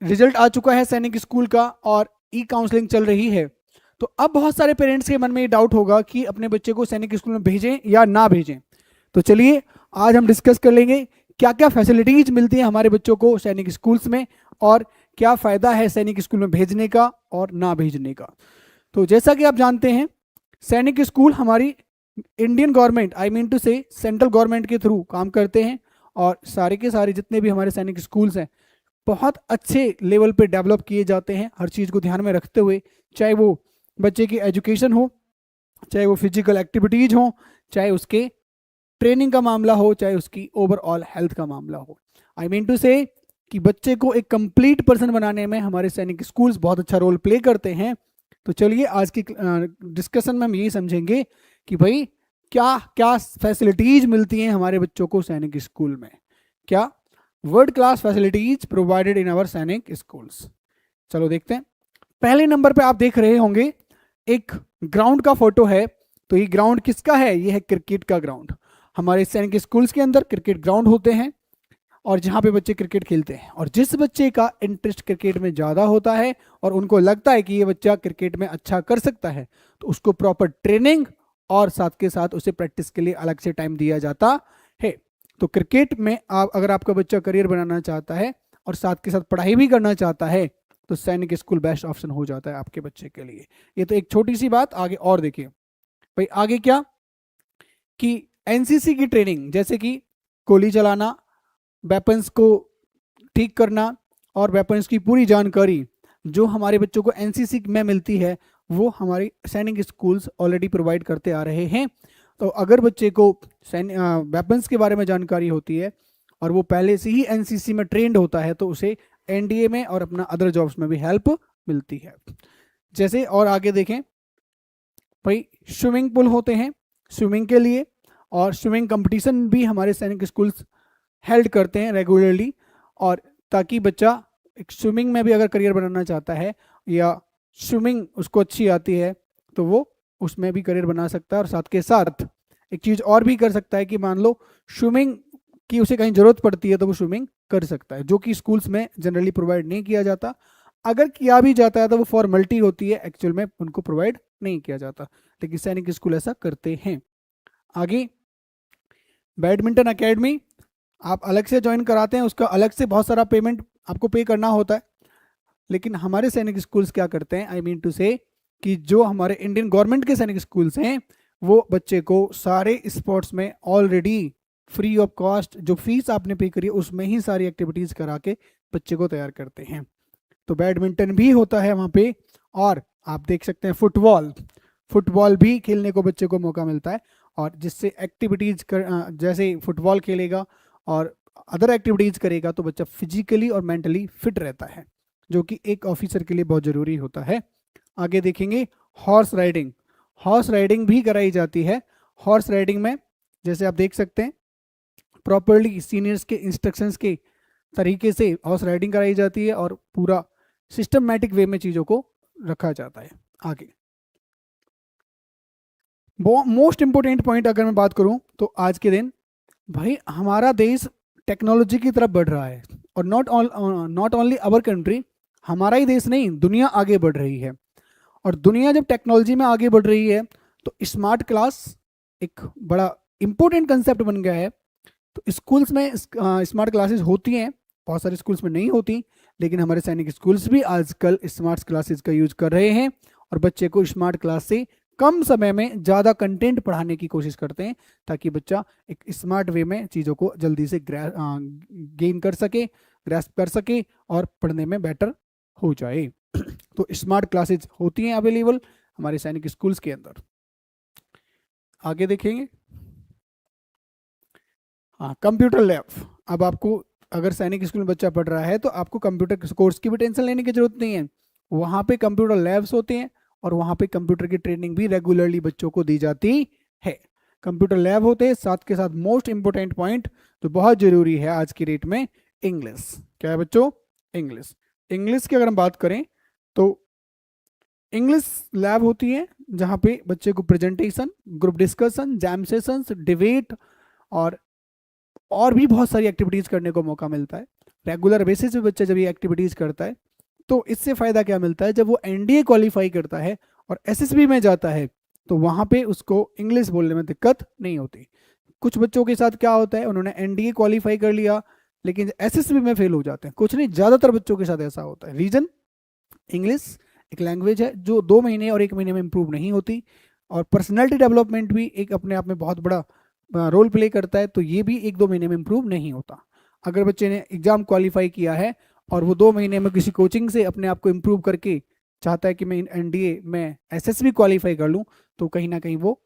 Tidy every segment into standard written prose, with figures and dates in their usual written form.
Result आ चुका है सैनिक स्कूल का और ई काउंसलिंग चल रही है, तो अब बहुत सारे पेरेंट्स के मन में ये डाउट होगा कि अपने बच्चे को सैनिक स्कूल में भेजें या ना भेजें। तो चलिए आज हम डिस्कस कर लेंगे क्या क्या फैसिलिटीज मिलती हैं हमारे बच्चों को सैनिक स्कूल्स में, और क्या फ़ायदा है सैनिक स्कूल में भेजने का और ना भेजने का। तो जैसा कि आप जानते हैं, सैनिक स्कूल हमारी Indian government, I mean to say central government के थ्रू काम करते हैं, और सारे के सारे जितने भी हमारे सैनिक स्कूल्स हैं बहुत अच्छे लेवल पे डेवलप किए जाते हैं, हर चीज़ को ध्यान में रखते हुए, चाहे वो बच्चे की एजुकेशन हो, चाहे वो फिजिकल एक्टिविटीज़ हो, चाहे उसके ट्रेनिंग का मामला हो, चाहे उसकी ओवरऑल हेल्थ का मामला हो। आई मीन टू से कि बच्चे को एक कंप्लीट पर्सन बनाने में हमारे सैनिक स्कूल्स बहुत अच्छा रोल प्ले करते हैं। तो चलिए आज की डिस्कशन में हम यही समझेंगे कि भाई क्या क्या फैसिलिटीज मिलती हैं हमारे बच्चों को सैनिक स्कूल में, क्या world class facilities provided in our Sainik schools. चलो देखते हैं। पहले नंबर पे आप देख रहे होंगे एक ग्राउंड का फोटो है। तो ये ग्राउंड किसका है? ये है क्रिकेट का ग्राउंड। हमारे सैनिक स्कूल्स के अंदर क्रिकेट ग्राउंड होते हैं और जहाँ पे बच्चे क्रिकेट खेलते हैं, और जिस बच्चे का इंटरेस्ट क्रिकेट में ज़्यादा होता है और उनको लगता है कि ये बच्चा क्रिकेट में अच्छा कर सकता है, तो उसको प्रॉपर ट्रेनिंग और साथ के साथ उसे प्रैक्टिस के लिए अलग से टाइम दिया जाता है। तो क्रिकेट में आप अगर आपका बच्चा करियर बनाना चाहता है और साथ के साथ पढ़ाई भी करना चाहता है, तो सैनिक स्कूल बेस्ट ऑप्शन हो जाता है आपके बच्चे के लिए। ये तो एक छोटी सी बात। आगे और देखिए भाई, आगे क्या कि एनसीसी की ट्रेनिंग, जैसे कि गोली चलाना, वेपन्स को ठीक करना और वेपन्स की पूरी जानकारी जो हमारे बच्चों को एनसीसी में मिलती है, वो हमारे सैनिक स्कूल्स ऑलरेडी प्रोवाइड करते आ रहे हैं। तो अगर बच्चे को वेपन्स के बारे में जानकारी होती है और वो पहले से ही एनसीसी में ट्रेंड होता है, तो उसे एनडीए में और अपना अदर जॉब्स में भी हेल्प मिलती है। जैसे और आगे देखें भाई, स्विमिंग पूल होते हैं स्विमिंग के लिए, और स्विमिंग कंपटीशन भी हमारे सैनिक स्कूल्स हेल्ड करते हैं रेगुलरली, और ताकि बच्चा एक स्विमिंग में भी अगर करियर बनाना चाहता है या स्विमिंग उसको अच्छी आती है, तो वो उसमें भी करियर बना सकता है। और साथ के साथ एक चीज़ और भी कर सकता है कि मान लो स्विमिंग की उसे कहीं ज़रूरत पड़ती है तो वो स्विमिंग कर सकता है, जो कि स्कूल्स में जनरली प्रोवाइड नहीं किया जाता। अगर किया भी जाता है तो वो फॉर्मेलिटी होती है, एक्चुअल में उनको प्रोवाइड नहीं किया जाता, लेकिन सैनिक स्कूल ऐसा करते हैं। आगे बैडमिंटन अकेडमी आप अलग से ज्वाइन कराते हैं, उसका अलग से बहुत सारा पेमेंट आपको पे करना होता है। लेकिन हमारे सैनिक स्कूल्स क्या करते हैं, आई मीन टू से कि जो हमारे इंडियन गवर्नमेंट के सैनिक स्कूल्स हैं, वो बच्चे को सारे स्पोर्ट्स में ऑलरेडी फ्री ऑफ कॉस्ट, जो फीस आपने पे करी है उसमें ही सारी एक्टिविटीज़ करा के बच्चे को तैयार करते हैं। तो बैडमिंटन भी होता है वहाँ पे, और आप देख सकते हैं फुटबॉल, फुटबॉल भी खेलने को बच्चे को मौका मिलता है। और जिससे एक्टिविटीज़ कर जैसे फुटबॉल खेलेगा और अदर एक्टिविटीज़ करेगा तो बच्चा फिजिकली और मेंटली फिट रहता है, जो कि एक ऑफिसर के लिए बहुत ज़रूरी होता है। आगे देखेंगे हॉर्स राइडिंग, हॉर्स राइडिंग भी कराई जाती है। हॉर्स राइडिंग में जैसे आप देख सकते हैं प्रॉपरली सीनियर्स के इंस्ट्रक्शंस के तरीके से हॉर्स राइडिंग कराई जाती है और पूरा सिस्टमैटिक वे में चीज़ों को रखा जाता है। आगे मोस्ट इंपॉर्टेंट पॉइंट अगर मैं बात करूं तो आज के दिन भाई हमारा देश टेक्नोलॉजी की तरफ बढ़ रहा है, और नॉट ओनली अवर कंट्री, हमारा ही देश नहीं दुनिया आगे बढ़ रही है। और दुनिया जब टेक्नोलॉजी में आगे बढ़ रही है तो स्मार्ट क्लास एक बड़ा इंपॉर्टेंट कंसेप्ट बन गया है। तो स्कूल्स में स्मार्ट क्लासेस होती हैं, बहुत सारे स्कूल्स में नहीं होती, लेकिन हमारे सैनिक स्कूल्स भी आजकल स्मार्ट क्लासेस का यूज कर रहे हैं और बच्चे को स्मार्ट क्लास से कम समय में ज़्यादा कंटेंट पढ़ाने की कोशिश करते हैं, ताकि बच्चा एक स्मार्ट वे में चीज़ों को जल्दी से गेन कर सके, ग्रैस्प कर सके और पढ़ने में बेटर हो जाए। तो स्मार्ट क्लासेस होती हैं अवेलेबल हमारे सैनिक स्कूल्स के अंदर। आगे देखेंगे हाँ, कंप्यूटर लैब। अब आपको अगर सैनिक स्कूल में बच्चा पढ़ रहा है तो आपको कंप्यूटर कोर्स की भी टेंशन लेने की जरूरत नहीं है। वहाँ पे कंप्यूटर लैब्स होते हैं और वहाँ पे कंप्यूटर की ट्रेनिंग भी रेगुलरली बच्चों को दी जाती है। कंप्यूटर लैब होते हैं, साथ के साथ मोस्ट इंपॉर्टेंट पॉइंट जो बहुत जरूरी है आज की डेट में, इंग्लिश। क्या है बच्चों? इंग्लिश। इंग्लिश की अगर हम बात करें तो इंग्लिश लैब होती है जहाँ पे बच्चे को presentation, group discussion, jam sessions, debate और भी बहुत सारी एक्टिविटीज़ करने को मौका मिलता है। रेगुलर बेसिस पे बच्चा जब ये एक्टिविटीज़ करता है तो इससे फ़ायदा क्या मिलता है, जब वो एनडीए क्वालिफाई करता है और एसएसबी में जाता है तो वहाँ पे उसको इंग्लिश बोलने में दिक्कत नहीं होती। कुछ बच्चों के साथ क्या होता है, उन्होंने एनडीए क्वालिफाई कर लिया लेकिन एसएसबी में फेल हो जाते हैं, कुछ नहीं, ज़्यादातर बच्चों के साथ ऐसा होता है। रीज़न, इंग्लिश एक लैंग्वेज है जो 2 महीने और 1 महीने में इंप्रूव नहीं होती, और पर्सनैलिटी डेवलपमेंट भी एक अपने आप में बहुत बड़ा रोल प्ले करता है, तो ये भी 1-2 महीने में इंप्रूव नहीं होता। अगर बच्चे ने एग्जाम क्वालिफाई किया है और वो 2 महीने में किसी कोचिंग से अपने आप को इम्प्रूव करके चाहता है कि मैं एनडीए में एसएसबी क्वालिफाई कर लूँ, तो कहीं ना कहीं वो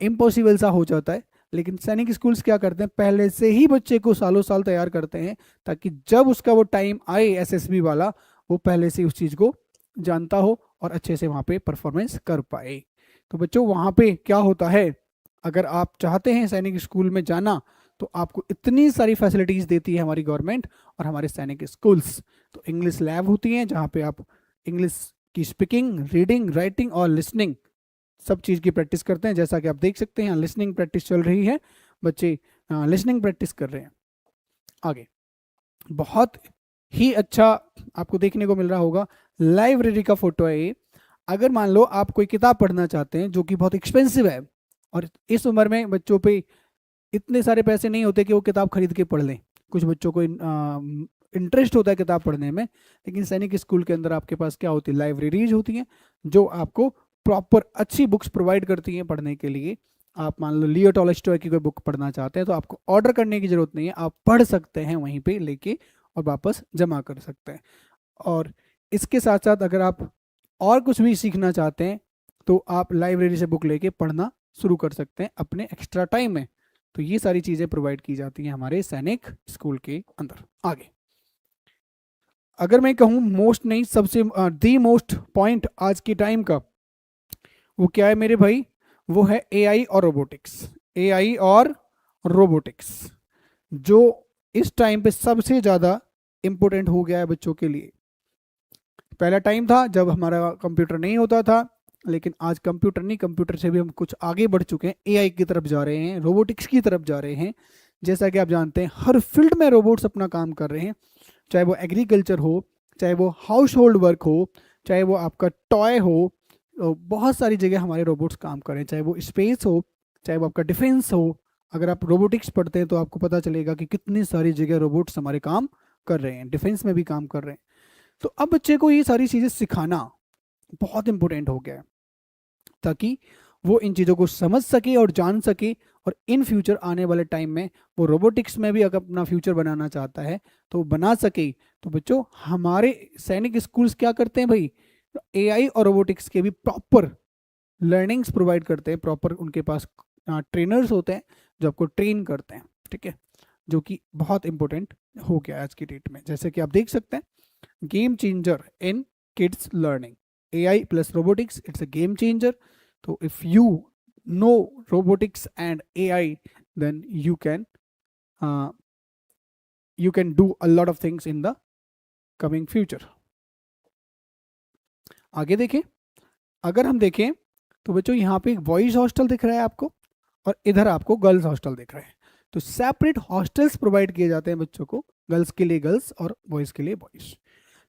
इम्पॉसिबल सा हो जाता है। लेकिन सैनिक स्कूल्स क्या करते हैं, पहले से ही बच्चे को सालों साल तैयार करते हैं ताकि जब उसका वो टाइम आए एसएसबी वाला, वो पहले से उस चीज़ को जानता हो और अच्छे से वहाँ पे परफॉर्मेंस कर पाए। तो बच्चों वहाँ पे क्या होता है, अगर आप चाहते हैं सैनिक स्कूल में जाना तो आपको इतनी सारी फैसिलिटीज़ देती है हमारी गवर्नमेंट और हमारे सैनिक स्कूल्स। तो इंग्लिश लैब होती हैं जहाँ पे आप इंग्लिश की स्पीकिंग, रीडिंग, राइटिंग और लिसनिंग सब चीज़ की प्रैक्टिस करते हैं। जैसा कि आप देख सकते हैं यहाँ लिसनिंग प्रैक्टिस चल रही है, बच्चे लिसनिंग प्रैक्टिस कर रहे हैं। आगे बहुत ही अच्छा आपको देखने को मिल रहा होगा, लाइब्रेरी का फोटो है ये। अगर मान लो आप कोई किताब पढ़ना चाहते हैं जो कि बहुत एक्सपेंसिव है, और इस उम्र में बच्चों पे इतने सारे पैसे नहीं होते कि वो किताब खरीद के पढ़ लें, कुछ बच्चों को इंटरेस्ट होता है किताब पढ़ने में, लेकिन सैनिक स्कूल के अंदर आपके पास क्या होती है, लाइब्रेरीज होती हैं जो आपको प्रॉपर अच्छी बुक्स प्रोवाइड करती हैं पढ़ने के लिए। आप मान लो लियो टॉलस्टॉय की कोई बुक पढ़ना चाहते हैं तो आपको ऑर्डर करने की ज़रूरत नहीं है, आप पढ़ सकते हैं वहीं पे लेके और वापस जमा कर सकते हैं। और इसके साथ साथ अगर आप और कुछ भी सीखना चाहते हैं तो आप लाइब्रेरी से बुक लेके पढ़ना शुरू कर सकते हैं अपने एक्स्ट्रा टाइम में। तो ये सारी चीज़ें प्रोवाइड की जाती हैं हमारे सैनिक स्कूल के अंदर। आगे अगर मैं कहूँ मोस्ट नहीं, सबसे दी मोस्ट पॉइंट आज के टाइम का वो क्या है मेरे भाई, वो है एआई और रोबोटिक्स। एआई और रोबोटिक्स जो इस टाइम पे सबसे ज़्यादा इम्पोर्टेंट हो गया है बच्चों के लिए। पहला टाइम था जब हमारा कंप्यूटर नहीं होता था, लेकिन आज कंप्यूटर नहीं, कंप्यूटर से भी हम कुछ आगे बढ़ चुके हैं, एआई की तरफ जा रहे हैं, रोबोटिक्स की तरफ जा रहे हैं। जैसा कि आप जानते हैं हर फील्ड में रोबोट्स अपना काम कर रहे हैं, चाहे वो एग्रीकल्चर हो, चाहे वो हाउस होल्ड वर्क हो, चाहे वो आपका टॉय हो, तो बहुत सारी जगह हमारे रोबोट्स काम कर रहे हैं, चाहे वो स्पेस हो, चाहे वो आपका डिफेंस हो। अगर आप रोबोटिक्स पढ़ते हैं तो आपको पता चलेगा कि कितनी सारी जगह रोबोट्स हमारे काम कर रहे हैं, डिफेंस में भी काम कर रहे हैं। तो अब बच्चे को ये सारी चीज़ें सिखाना बहुत इंपॉर्टेंट हो गया है ताकि वो इन चीज़ों को समझ सके और जान सके, और इन फ्यूचर आने वाले टाइम में वो रोबोटिक्स में भी अगर अपना फ्यूचर बनाना चाहता है तो बना सके। तो बच्चों हमारे सैनिक स्कूल्स क्या करते हैं भाई, एआई और रोबोटिक्स के भी प्रॉपर लर्निंग्स प्रोवाइड करते हैं, प्रॉपर उनके पास ट्रेनर्स होते हैं जो आपको ट्रेन करते हैं, ठीक है, जो कि बहुत इंपॉर्टेंट हो गया आज की डेट में। जैसे कि आप देख सकते हैं game changer in kids learning, AI plus robotics, it's a game changer. तो if you know robotics and AI, then you can do a lot of things in the coming future. आगे देखें, अगर हम देखें तो बच्चों यहाँ पे एक बॉयज हॉस्टल दिख रहा है आपको और इधर आपको गर्ल्स हॉस्टल दिख रहा है। तो सेपरेट हॉस्टल्स प्रोवाइड किए जाते हैं बच्चों को, गर्ल्स के लिए गर्ल्स और बॉयज़ के लिए बॉयज़।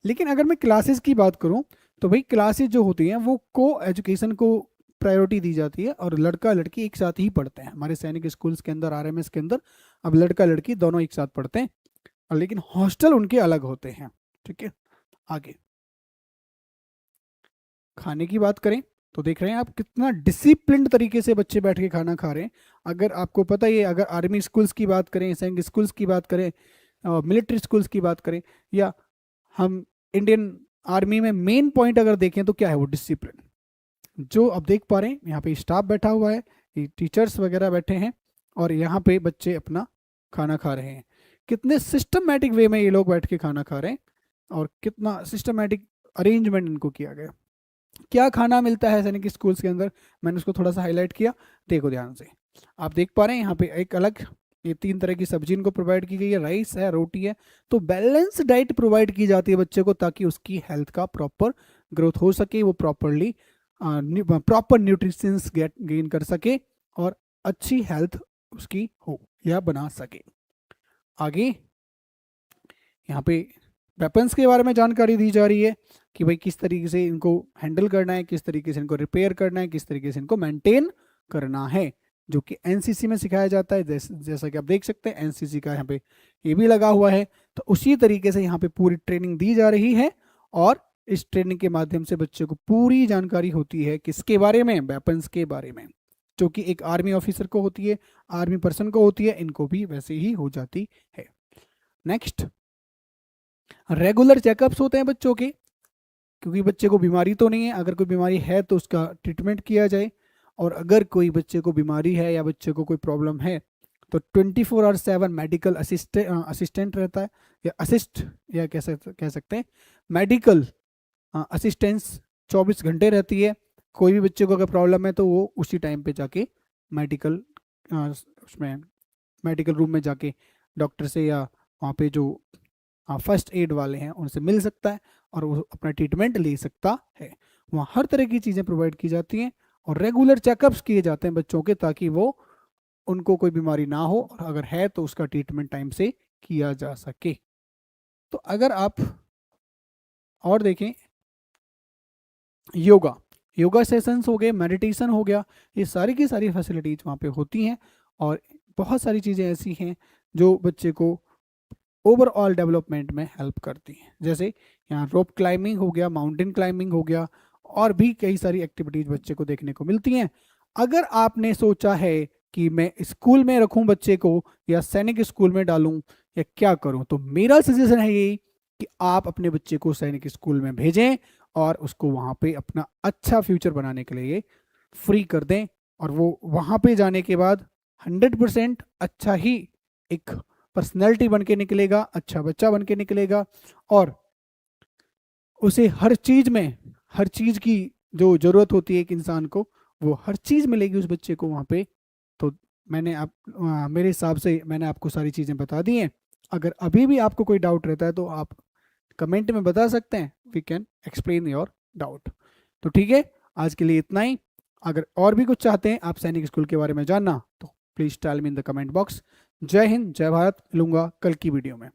लेकिन अगर मैं क्लासेस की बात करूँ तो भाई क्लासेस जो होती हैं वो को एजुकेशन को प्रायोरिटी दी जाती है और लड़का लड़की एक साथ ही पढ़ते हैं। हमारे सैनिक स्कूल्स के अंदर, आरएमएस के अंदर अब लड़का लड़की दोनों एक साथ पढ़ते हैं, लेकिन हॉस्टल उनके अलग होते हैं, ठीक है। आगे खाने की बात करें तो देख रहे हैं आप कितना डिसिप्लिन तरीके से बच्चे बैठ के खाना खा रहे हैं। अगर आपको पता ही है, अगर आर्मी स्कूल्स की बात करें, सैनिक स्कूल्स की बात करें, मिलिट्री स्कूल्स की बात करें, या हम इंडियन आर्मी में मेन पॉइंट अगर देखें तो क्या है वो डिसिप्लिन। जो आप देख पा रहे हैं यहाँ पे स्टाफ बैठा हुआ है, ये टीचर्स वगैरह बैठे हैं और यहाँ पे बच्चे अपना खाना खा रहे हैं। कितने सिस्टमैटिक वे में ये लोग बैठ के खाना खा रहे हैं और कितना सिस्टमैटिक अरेंजमेंट इनको किया गया। क्या खाना मिलता है सैनिक स्कूल्स के अंदर, मैंने उसको थोड़ा सा हाईलाइट किया, देखो ध्यान से। आप देख पा रहे हैं यहाँ पे एक अलग ये 3 तरह की सब्जी इनको प्रोवाइड की गई है, राइस है, रोटी है। तो बैलेंस डाइट प्रोवाइड की जाती है बच्चे को ताकि उसकी हेल्थ का प्रॉपर ग्रोथ हो सके, वो प्रॉपरली प्रॉपर न्यूट्रिशंस गेन कर सके और अच्छी हेल्थ उसकी हो या बना सके। आगे यहाँ पे वेपन्स के बारे में जानकारी दी जा रही है कि भाई किस तरीके से इनको हैंडल करना है, किस तरीके से इनको रिपेयर करना है, किस तरीके से इनको मेंटेन करना है, जो कि एनसीसी में सिखाया जाता है। जैसा कि आप देख सकते हैं एनसीसी का यहाँ पे ये भी लगा हुआ है। तो उसी तरीके से यहाँ पे पूरी ट्रेनिंग दी जा रही है और इस ट्रेनिंग के माध्यम से बच्चे को पूरी जानकारी होती है किसके बारे में, वेपन्स के बारे में, जो कि एक आर्मी ऑफिसर को होती है, आर्मी पर्सन को होती है, इनको भी वैसे ही हो जाती है। नेक्स्ट, रेगुलर चेकअप्स होते हैं बच्चों के, क्योंकि बच्चे को बीमारी तो नहीं है, अगर कोई बीमारी है तो उसका ट्रीटमेंट किया जाए, और अगर कोई बच्चे को बीमारी है या बच्चे को कोई प्रॉब्लम है तो 24/7 मेडिकल असिस्टेंट रहता है, या असिस्ट, या कह सकते हैं मेडिकल असिस्टेंस 24 घंटे रहती है। कोई भी बच्चे को अगर प्रॉब्लम है तो वो उसी टाइम पे जाके मेडिकल उसमें मेडिकल रूम में जाके डॉक्टर से या वहाँ पे जो फर्स्ट एड वाले हैं उनसे मिल सकता है और वो अपना ट्रीटमेंट ले सकता है। वहाँ हर तरह की चीज़ें प्रोवाइड की जाती हैं और रेगुलर चेकअप्स किए जाते हैं बच्चों के, ताकि वो उनको कोई बीमारी ना हो, और अगर है तो उसका ट्रीटमेंट टाइम से किया जा सके। तो अगर आप और देखें, योगा सेशंस हो गए, मेडिटेशन हो गया, ये सारी की सारी फैसिलिटीज वहाँ पे होती हैं, और बहुत सारी चीज़ें ऐसी हैं जो बच्चे को ओवरऑल डेवलपमेंट में हेल्प करती हैं। जैसे यहाँ रोप क्लाइंबिंग हो गया, माउंटेन क्लाइंबिंग हो गया, और भी कई सारी एक्टिविटीज बच्चे को देखने को मिलती हैं। अगर आपने सोचा है कि मैं स्कूल में रखूं बच्चे को या सैनिक स्कूल में डालूं या क्या करूं, तो मेरा सजेशन है यही कि आप अपने बच्चे को सैनिक स्कूल में भेजें और उसको वहाँ पे अपना अच्छा फ्यूचर बनाने के लिए फ्री कर दें, और वो वहाँ पे जाने के बाद 100% अच्छा ही एक पर्सनैलिटी बन के निकलेगा, अच्छा बच्चा बन के निकलेगा, और उसे हर चीज़ में, हर चीज़ की जो ज़रूरत होती है एक इंसान को, वो हर चीज़ मिलेगी उस बच्चे को वहाँ पे। तो मेरे हिसाब से मैंने आपको सारी चीज़ें बता दी हैं। अगर अभी भी आपको कोई डाउट रहता है तो आप कमेंट में बता सकते हैं, we can explain your doubt. तो ठीक है, आज के लिए इतना ही। अगर और भी कुछ चाहते हैं आप सैनिक स्कूल के बारे में जानना तो please tell me in the comment box. जय हिंद, जय भारत। मिलूंगा कल की वीडियो में।